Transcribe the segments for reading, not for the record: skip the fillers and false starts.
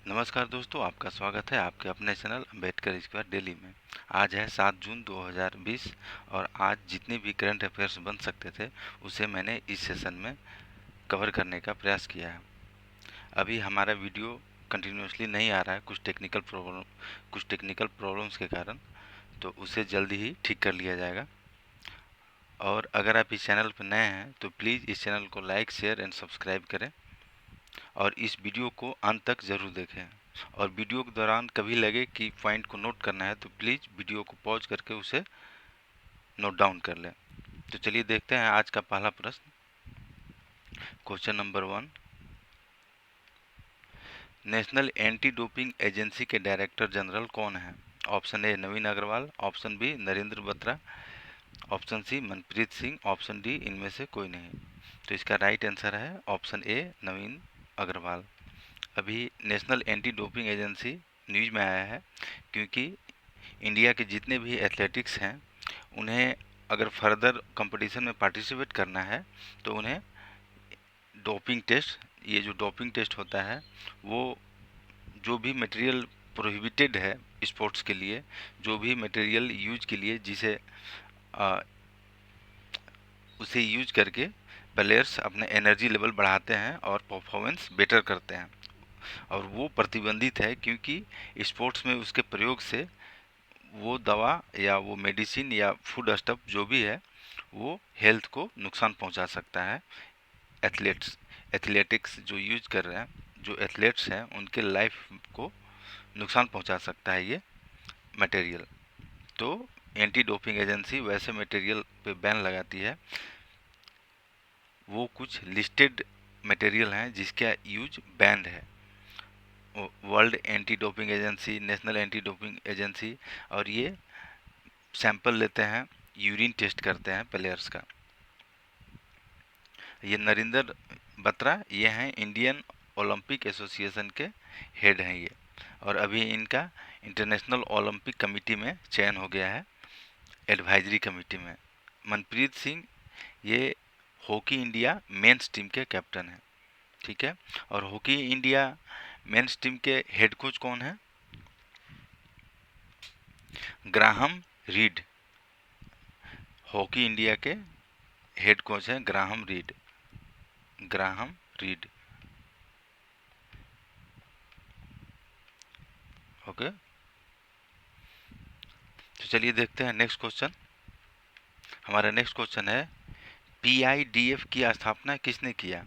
नमस्कार दोस्तों, आपका स्वागत है आपके अपने चैनल अम्बेडकर स्क्वायर डेली में। आज है 7 जून 2020 और आज जितने भी करंट अफेयर्स बन सकते थे उसे मैंने इस सेशन में कवर करने का प्रयास किया है। अभी हमारा वीडियो कंटिन्यूसली नहीं आ रहा है कुछ टेक्निकल प्रॉब्लम्स के कारण, तो उसे जल्दी ही ठीक कर लिया जाएगा। और अगर आप इस चैनल पर नए हैं तो प्लीज़ इस चैनल को लाइक, शेयर एंड सब्सक्राइब करें और इस वीडियो को अंत तक ज़रूर देखें। और वीडियो के दौरान कभी लगे कि पॉइंट को नोट करना है तो प्लीज़ वीडियो को पॉज करके उसे नोट डाउन कर लें। तो चलिए देखते हैं आज का पहला प्रश्न। Question number 1, national anti doping agency के डायरेक्टर जनरल कौन है? Option A Naveen Agarwal, option B Narendra Batra, option C Manpreet Singh, option D इनमें से कोई नहीं। तो इसका राइट आंसर है ऑप्शन ए नवीन अग्रवाल। अभी national anti doping agency news में आया है क्योंकि इंडिया के जितने भी एथलेटिक्स हैं उन्हें अगर फर्दर कंपटीशन में पार्टिसिपेट करना है तो उन्हें डोपिंग टेस्ट, ये जो डोपिंग टेस्ट होता है वो जो भी मटेरियल प्रोहिबिटेड है स्पोर्ट्स के लिए, जो भी मटेरियल यूज के लिए जिसे उसे यूज करके प्लेयर्स अपने एनर्जी लेवल बढ़ाते हैं और परफॉर्मेंस बेटर करते हैं, और वो प्रतिबंधित है क्योंकि स्पोर्ट्स में उसके प्रयोग से वो दवा या वो मेडिसिन या फूड स्टफ जो भी है वो हेल्थ को नुकसान पहुंचा सकता है। एथलेटिक्स जो यूज कर रहे हैं, जो एथलेट्स हैं उनके लाइफ को नुकसान पहुंचा सकता है ये मटेरियल। तो एंटी डोपिंग एजेंसी वैसे मटेरियल पे बैन लगाती है, वो कुछ लिस्टेड मटेरियल हैं जिसका यूज बैंड है। World anti doping agency, national anti doping agency, और ये सैंपल लेते हैं, यूरिन टेस्ट करते हैं प्लेयर्स का। ये नरेंद्र बत्रा, ये हैं इंडियन ओलंपिक एसोसिएशन के हेड हैं ये, और अभी इनका इंटरनेशनल ओलंपिक कमेटी में चयन हो गया है, एडवाइजरी कमेटी में। मनप्रीत सिंह ये हॉकी इंडिया मेंस टीम के कैप्टन हैं, ठीक है। और हॉकी इंडिया मेंस टीम के हेड कोच कौन है? Graham Reid. हॉकी इंडिया के हेड कोच हैं Graham Reid. Graham Reid, okay. तो चलिए देखते हैं नेक्स्ट क्वेश्चन। हमारा नेक्स्ट क्वेश्चन है, पीआईडीएफ की स्थापना किसने किया?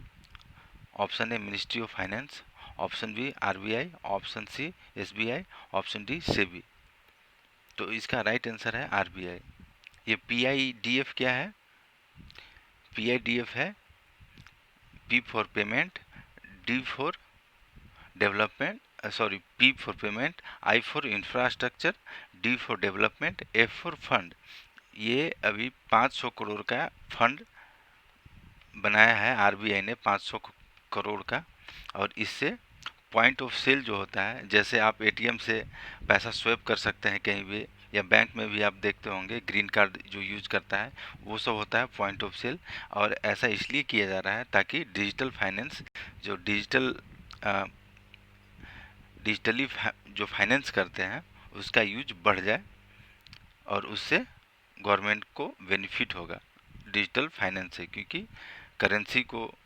Option A ministry of finance, option B RBI, option C SBI, option D SEBI. तो इसका राइट आंसर है आरबीआई। ये पीआईडीएफ क्या है? पीआईडीएफ है P for payment, D for development, P for payment, I for infrastructure, D for development, F for fund. ये अभी 500 करोड़ का फंड बनाया है आरबीआई ने, 500 करोड़ का। और इससे पॉइंट ऑफ सेल जो होता है, जैसे आप एटीएम से पैसा स्वैप कर सकते हैं कहीं भी, या बैंक में भी आप देखते होंगे ग्रीन कार्ड जो यूज करता है, वो सब होता है पॉइंट ऑफ सेल। और ऐसा इसलिए किया जा रहा है ताकि डिजिटल फाइनेंस, जो डिजिटली जो फाइनेंस करते हैं उसका यूज बढ़ जाए और उससे गवर्नमेंट को बेनिफिट होगा डिजिटल फाइनेंस से, क्योंकि करेंसी को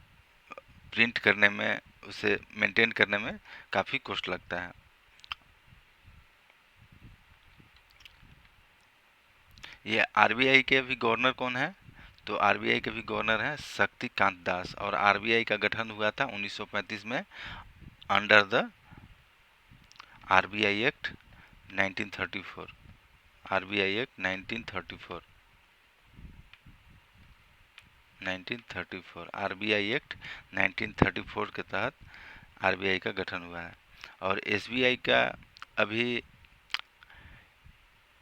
प्रिंट करने में, उसे मेंटेन करने में काफ़ी कॉस्ट लगता है। ये आरबीआई के अभी गवर्नर कौन है? तो आरबीआई के भी गवर्नर हैं शक्तिकांत दास, और आरबीआई का गठन हुआ था 1935 में under the RBI act 1934। RBI act 1934 RBI act 1934 के तहत आरबीआई का गठन हुआ है। और एसबीआई का अभी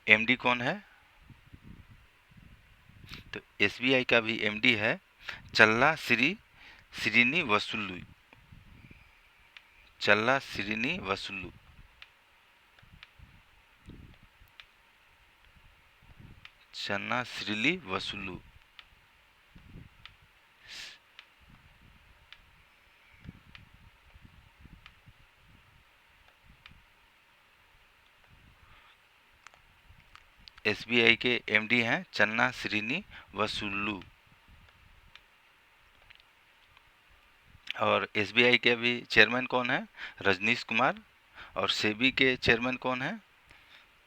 एमडी कौन है? तो एसबीआई का भी एमडी है चल्ला श्रीनिवासुलु। चल्ला श्रीनिवासुलु, चन्ना श्रीनिवासुलु। एसबीआई के एमडी हैं चन्ना श्रीनी वसुल्लू, और एसबीआई के अभी चेयरमैन कौन है? रजनीश कुमार। और सेबी के चेयरमैन कौन है?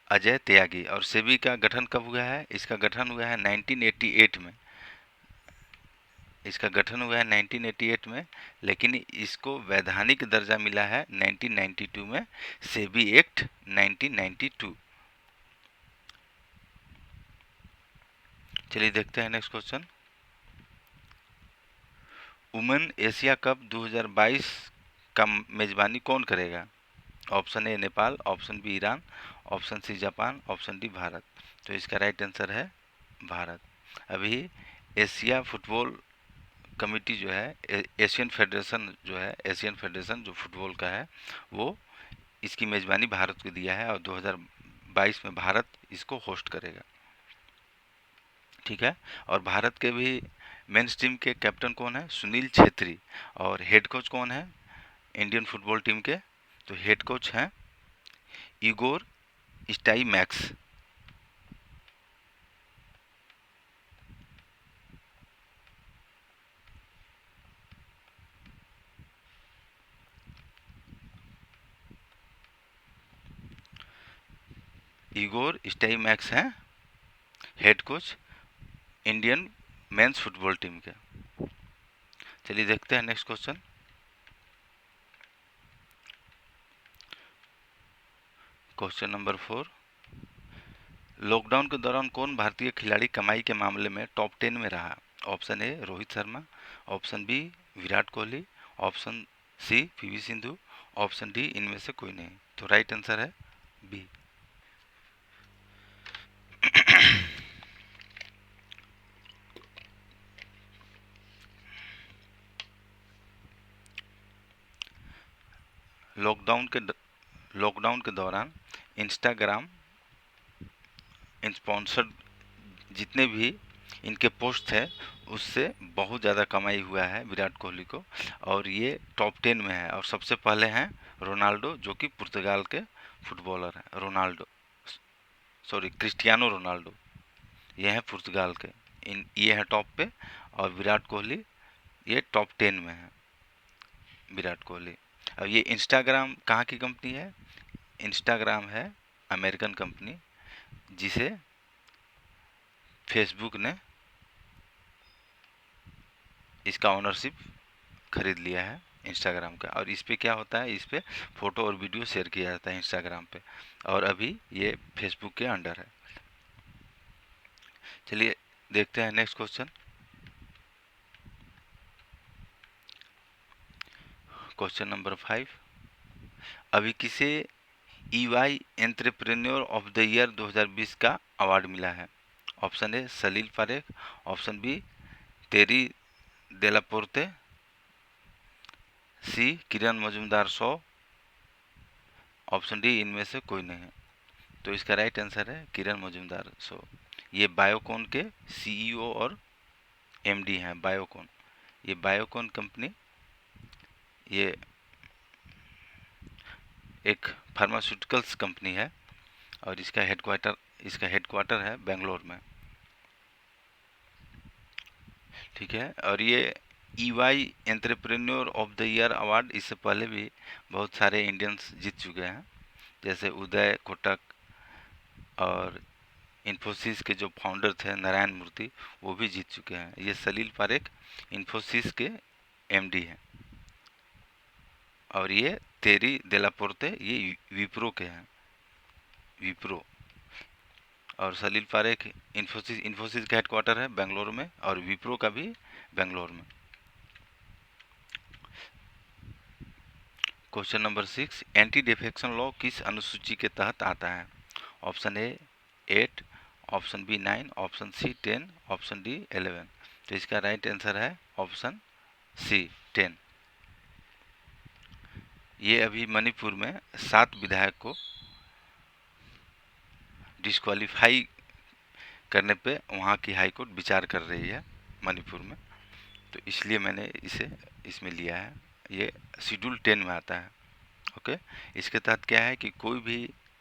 अजय त्यागी। और सेबी का गठन कब हुआ है? इसका गठन हुआ है 1988 में। इसका गठन हुआ है 1988 में, लेकिन इसको वैधानिक दर्जा मिला है 1992 में, सेबी एक्ट 1992। चलिए देखते हैं next question. Women Asia cup 2022 का मेजबानी कौन करेगा? Option A Nepal, option B Iran, option C Japan, option D Bharat. तो इसका राइट आंसर है भारत। अभी एशिया फुटबॉल कमेटी जो है, एशियन फेडरेशन जो है, एशियन फेडरेशन जो फुटबॉल का है, वो इसकी मेजबानी भारत को दिया है और 2022 में भारत इसको होस्ट करेगा। ठीक है। और भारत के भी मेंस टीम के कैप्टन कौन है? सुनील छेत्री। और हेड कोच कौन है इंडियन फुटबॉल टीम के? तो हेड कोच हैं इगोर स्टाइमैक्स। इगोर स्टाइमैक्स हैं head coach Indian mains football team के। चलिए देखते हैं next question. Question number 4। Lockdown के दौरान कौन भारतीय खिलाड़ी कमाई के मामले में टॉप 10 में रहा? Option A Rohit Sharma, option B Virat Kohli, option C PV Sindhu, option D इनमें से कोई नहीं। तो राइट आंसर है बी। लॉकडाउन के दौरान इंस्टाग्राम स्पॉन्सर्ड जितने भी इनके पोस्ट थे उससे बहुत ज़्यादा कमाई हुआ है विराट कोहली को, और ये टॉप 10 में है। और सबसे पहले हैं रोनाल्डो, जो कि पुर्तगाल के फुटबॉलर हैं। क्रिस्टियानो रोनाल्डो, ये हैं पुर्तगाल के। ये हैं टॉप पे, और विराट कोहली ये टॉप 10 में है, विराट कोहली। अब ये इंस्टाग्राम कहाँ की कंपनी है? इंस्टाग्राम है अमेरिकन कंपनी, जिसे फेसबुक ने इसका ओनरशिप खरीद लिया है इंस्टाग्राम का। और इस पे क्या होता है, इस पे फोटो और वीडियो शेयर किया जाता है इंस्टाग्राम पे, और अभी ये फेसबुक के अंडर है। चलिए देखते हैं नेक्स्ट क्वेश्चन। Question number 5। अभी किसे EY entrepreneur of the year 2020 का अवार्ड मिला है? Option A Salil Parekh, option B Thierry Delaporte, C Kiran Mazumdar 100, option D इनमें से कोई नहीं। तो इसका राइट आंसर है किरण मजुमदार 100। ये बायोकॉन के CEO और MD हैं। बायोकॉन, ये बायोकॉन कंपनी ये एक फार्मास्यूटिकल्स कंपनी है, और इसका हेडक्वार्टर है बेंगलोर में। ठीक है। और ये EY entrepreneur of the year award इससे पहले भी बहुत सारे इंडियंस जीत चुके हैं, जैसे उदय कोटक, और इन्फोसिस के जो फाउंडर थे नारायण मूर्ति, वो भी जीत चुके हैं। ये सलील पारेख इन्फोसिस के MD हैं, और ये तेरी देलापोर्ते ये विप्रो के हैं, विप्रो। और सलील पारेख इन्फोसिस का हेडक्वार्टर है बेंगलोर में, और विप्रो का भी बेंगलोर में। Question number 6। Anti defection law किस अनुसूची के तहत आता है? Option A 8, option B 9, option C 10, option D 11। तो इसका राइट आंसर है ऑप्शन सी 10। ये अभी मणिपुर में 7 विधायक को डिस्क्वालीफाई करने पे वहाँ की हाई कोर्ट विचार कर रही है मणिपुर में, तो इसलिए मैंने इसे इसमें लिया है। ये शेड्यूल 10 में आता है। ओके। इसके तहत क्या है कि कोई भी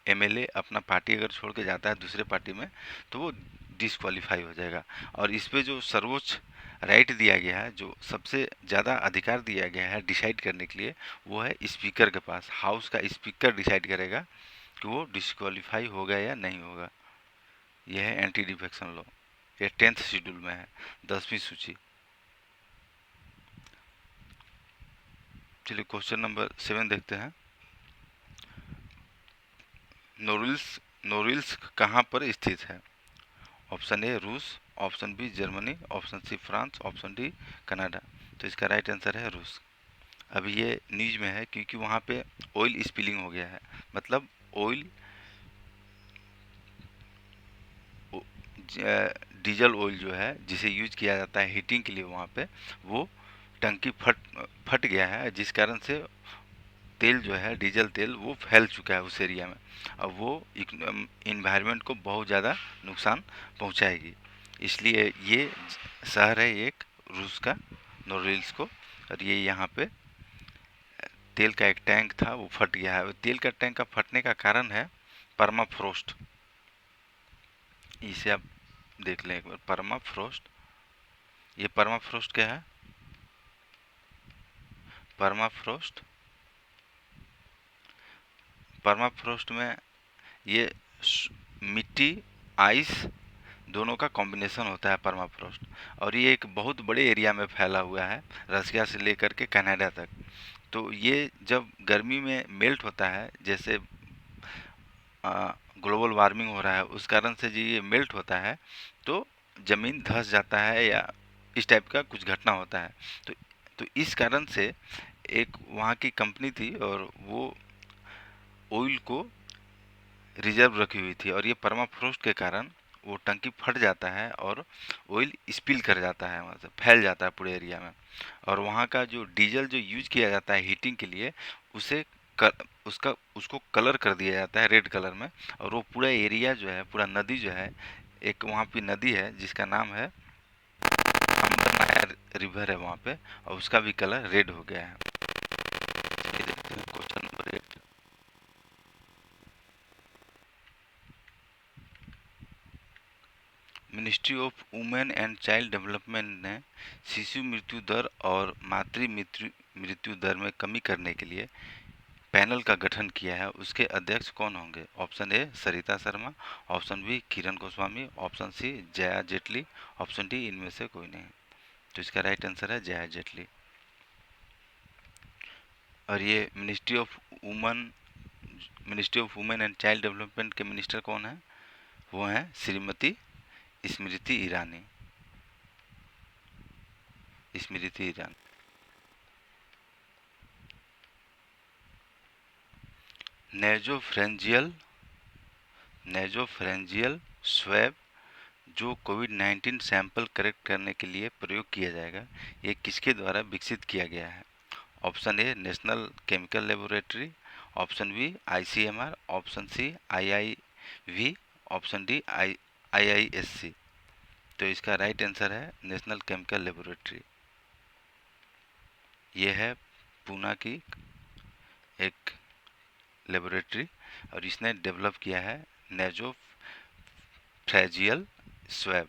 एमएलए अपना पार्टी अगर छोड़ के जाता है दूसरे पार्टी में तो वो डिस्क्वालीफाई हो जाएगा। और इस पे जो सर्वोच्च राइट दिया गया है, जो सबसे ज़्यादा अधिकार दिया गया है डिसाइड करने के लिए, वो है स्पीकर के पास। हाउस का स्पीकर डिसाइड करेगा कि वो डिस्क्वालीफाई होगा या नहीं होगा। यह है एंटी डिफेक्शन लॉ। ये 10th शेड्यूल में है, 10वीं सूची। चलिए क्वेश्चन नंबर 7 देखते हैं। नोरिल्स नोरिल्स कहाँ पर स्थित है? ऑप्शन ए रूस, option B Germany, option C France, option D Canada. तो इसका राइट आंसर है रूस। अभी ये न्यूज में है क्योंकि वहाँ पे ऑयल स्पिलिंग हो गया है। मतलब ऑयल, डीजल ऑयल जो है जिसे यूज किया जाता है हीटिंग के लिए, वहाँ पे वो टंकी फट गया है, जिस कारण से तेल जो है डीजल तेल वो फैल चुका है उस एरिया में। अब वो इन्वायरमेंट को बहुत ज़्यादा नुकसान पहुंचाएगी। इसलिए ये शहर है एक रूस का, नोरिल्स को। और ये यहाँ पे तेल का एक टैंक था वो फट गया है। तेल का टैंक का फटने का कारण है परमाफ्रोस्ट। इसे आप देख लें एक बार, परमाफ्रोस्ट। ये परमाफ्रोस्ट क्या है? परमाफ्रोस्ट, परमाफ्रोस्ट में ये मिट्टी, आइस दोनों का कॉम्बिनेशन होता है परमाफ्रोस्ट। और ये एक बहुत बड़े एरिया में फैला हुआ है, रसिया से लेकर के कनाडा तक। तो ये जब गर्मी में मेल्ट होता है, जैसे ग्लोबल वार्मिंग हो रहा है उस कारण से जी ये मेल्ट होता है, तो ज़मीन धंस जाता है या इस टाइप का कुछ घटना होता है। तो इस कारण से एक वहाँ की कंपनी थी और वो ऑयल को रिजर्व रखी हुई थी, और ये परमाफ्रोस्ट के कारण वो टंकी फट जाता है और ऑयल स्पिल कर जाता है, वहाँ से फैल जाता है पूरे एरिया में। और वहाँ का जो डीजल जो यूज किया जाता है हीटिंग के लिए, उसे उसको कलर कर दिया जाता है रेड कलर में। और वो पूरा एरिया जो है, पूरा नदी जो है, एक वहाँ पे नदी है जिसका नाम है अम्बरनायर रिवर है वहाँ पे, और उसका भी कलर रेड हो गया है। ये देखते हैं question number 8। Ministry of women and child development ने शिशु मृत्यु दर और मातृ मृत्यु दर में कमी करने के लिए पैनल का गठन किया है। उसके अध्यक्ष कौन होंगे? Option A Sarita Sharma, option B Kiran Goswami, option C Jaya Jaitley, option D इनमें से कोई नहीं। तो इसका राइट आंसर है जया जेटली। और ये ministry of women and child development के मिनिस्टर कौन है? वो हैं श्रीमती स्मृति ईरानी। स्मृति ईरानी। नेजोफ्रेंजियल नेजोफ्रेंजियल स्वैब जो कोविड-19 सैंपल कलेक्ट करने के लिए प्रयोग किया जाएगा, ये किसके द्वारा विकसित किया गया है? Option A national chemical laboratory, option B ICMR, option C IIV, option D IISc. तो इसका राइट आंसर है नेशनल केमिकल लेबोरेटरी। ये है पूना की एक लेबोरेटरी, और इसने डेवलप किया है नेजोफ्रेजियल स्वैब।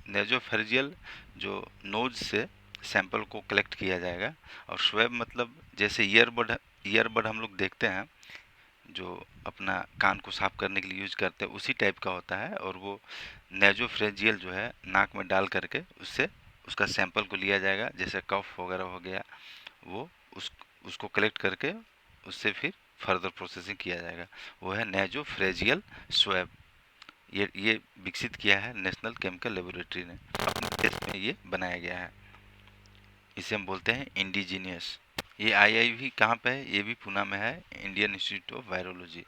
नेजोफेरिजियल जो नोज से सैंपल को कलेक्ट किया जाएगा, और स्वैब मतलब जैसे ईयरबड हम लोग देखते हैं जो अपना कान को साफ करने के लिए यूज करते हैं, उसी टाइप का होता है। और वो नेजोफ्रेजियल जो है नाक में डाल करके उससे उसका सैंपल को लिया जाएगा, जैसे कफ वगैरह हो गया, वो उसको कलेक्ट करके उससे फिर फर्दर प्रोसेसिंग किया जाएगा। वो है नेजोफ्रेजियल स्वैब। ये विकसित किया है नेशनल केमिकल लेबोरेटरी ने, अपने देश में ये बनाया गया है। इसे हम बोलते हैं इंडिजीनियस। ये आईआईवी कहाँ पे है? ये भी पुणे में है, Indian institute of virology.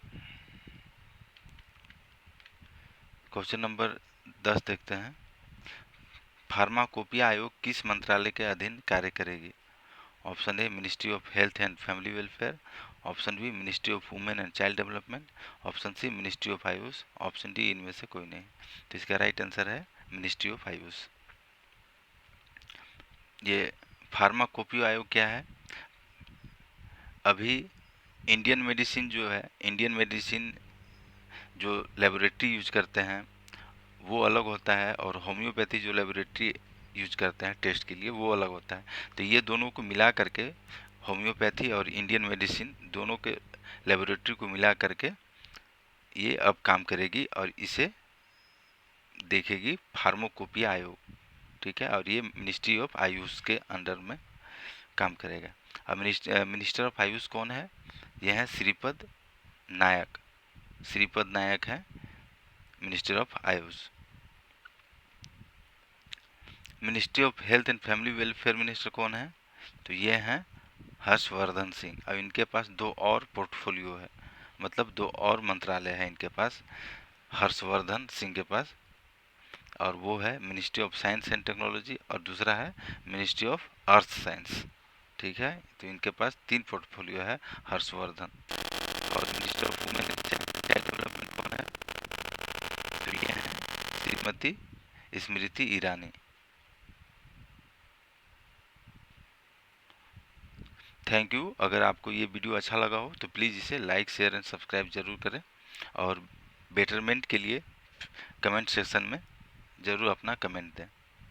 Question number 10 देखते हैं। फार्माकोपिया आयोग किस मंत्रालय के अधीन कार्य करेगी? Option A ministry of health and family welfare, option B ministry of women and child development, option C ministry of Ayush, option D इनमें से कोई नहीं। तो इसका राइट आंसर है मिनिस्ट्री ऑफ आयुष। ये फार्माकोपिया आयोग क्या है? अभी इंडियन मेडिसिन जो है, इंडियन मेडिसिन जो लेबोरेटरी यूज करते हैं वो अलग होता है, और होम्योपैथी जो लेबोरेटरी यूज करते हैं टेस्ट के लिए वो अलग होता है। तो ये दोनों को मिला करके, होम्योपैथी और इंडियन मेडिसिन दोनों के लेबोरेटरी को मिला करके ये अब काम करेगी, और इसे देखेगी फार्माकोपिया आयोग, ठीक है। और ये मिनिस्ट्री ऑफ आयुष के अंडर में काम करेगा। अब मिनिस्टर ऑफ आयुष कौन है? ये है श्रीपद नायक। श्रीपद नायक है minister of Ayush. Ministry of health and family welfare minister कौन है? तो ये हैं हर्षवर्धन सिंह। अब इनके पास दो और पोर्टफोलियो है, मतलब दो और मंत्रालय है इनके पास, हर्षवर्धन सिंह के पास, और वो है ministry of science and technology, और दूसरा है मिनिस्ट्री ऑफ अर्थ साइंस, ठीक है। तो इनके पास 3 पोर्टफोलियो है हर्षवर्धन। और minister of women and child development कौन है? तो ये है श्रीमती स्मृति ईरानी। Thank you. अगर आपको ये वीडियो अच्छा लगा हो तो प्लीज़ इसे लाइक, शेयर एंड सब्सक्राइब जरूर करें, और बेटरमेंट के लिए कमेंट सेक्शन में ज़रूर अपना कमेंट दें।